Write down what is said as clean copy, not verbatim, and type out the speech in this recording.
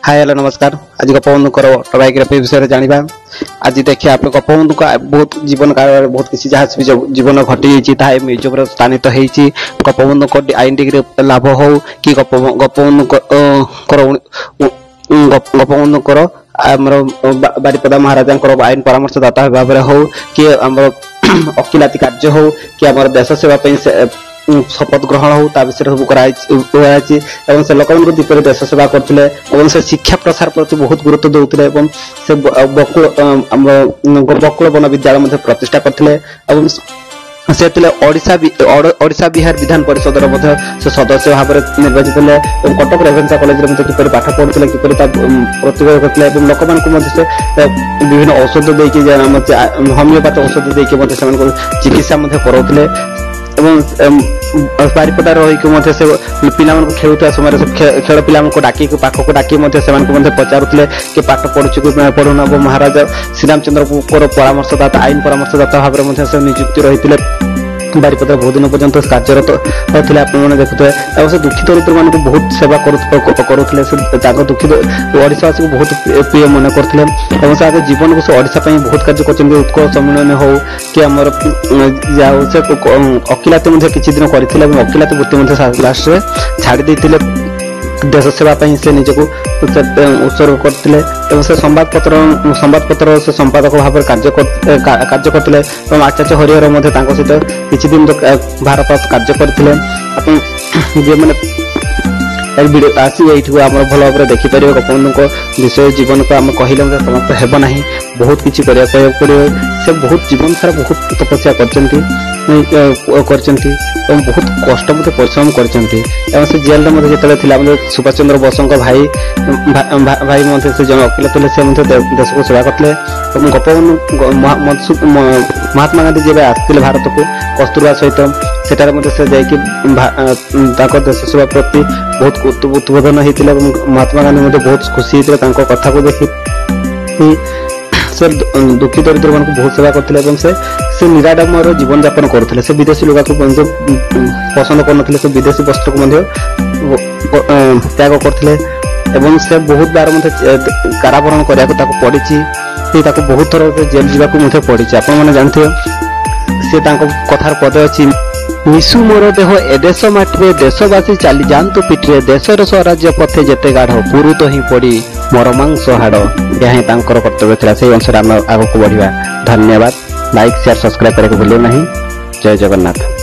Hi hello नमस्कार। आज Gopabandhu autobiography विषय में जानिबा। आज देखिए आप गोपबंधु का बहुत जीवन काल बहुत किसी जहाँ भी जीवन घटी म्यूजियम स्थानित होती गोपबंधु को आईन डिग्री लाभ हो कि गोपबंधु बारिपदा महाराजा आईन परामर्शदाता भाव में हो कि वकिलाती कार्य हो कि देश सेवा शपथ ग्रहण हो विषय सब कर से लोक दीपर देश सेवा करते से शिक्षा प्रसार प्रति बहुत गुरुत्व दौते से बकुल वन विद्यालय प्रतिष्ठा करते से ओडिशा बिहार विधान परिषद से सदस्य भाव में निर्वाचित होते कटक रेभेन्सा कॉलेज किपर पाठ पढ़ुते किपर प्रतिरोध करते लोक विभिन्न औषध देकी होमियोपैथ औषध देकी चिकित्सा कराते बारिपदा रही से पिला खेलुवा समय खेल पिला डाक पाखक डाक पचारुले कि पाठ पढ़ुची कि पढ़ुना महाराजा श्रीरामचंद्र परामर्शदाता आईन परामर्शदाता भाव में से नियुक्ति रही बारिपदा बहुत दिन पर्यंत कार्यरत थे आपने देखुए से दुखी दरिद्र मान बहुत सेवा करुले दुखी ओडावासी को बहुत प्रिय मन करते से आगे जीवन को ओडापी बहुत कार्य कर उत्कल सम्मेलन हो कि आमर से वकिलाती किसी दिन करते वकिलाती वृत्ति लास्ट छाड़ी देश सेवा से निजक उत्सर्ग करते से संवादपत्र से संपादक भाव में कार्य करते आचार्य हरिहर सहित किसी दिन भारत कार्य करते वीडियो आसी आम भल भाव में देखिपर गोपबंधु विषय जीवन को आम कहले समाप्त हेब ना बहुत किसी पड़ो से बहुत जीवन सारा बहुत तपस्या बहुत कष्ट मत परिश्रम कर से जेल में जो सुभाष चंद्र बोस भाई भाई से जन वकिल थे से देश को सेवा करते गोपबंधु महात्मा गांधी जब आसते भारत को कस्तूरबा सहित सेठार से जाकि देश सेवा प्रति बहुत उद्बोधन होता महात्मा गांधी बहुत खुशी होते कथा को देखी से दुखी दरिद्र मान बहुत सेवा करते से निराडम्बर जीवन यापन करते से विदेशी लुगा को पसंद करते से विदेशी वस्त्र को त्याग करते से बहुत बार कारावरण करने पड़ी बहुत थर जेल जावाक पड़ी आपने जानते से कथार पद अच्छी निशु मोर देह एदेश माटी देशवासी चली जातु पिठे देशर स्वराज्य पथे जेते गाढ़ पुरुत ही पड़ी मोर मांस हाड़ यह कर्तव्य था से अनुसार आम आग को बढ़िया। धन्यवाद। लाइक शेयर सब्सक्राइब करके भूलिए नहीं। जय जगन्नाथ।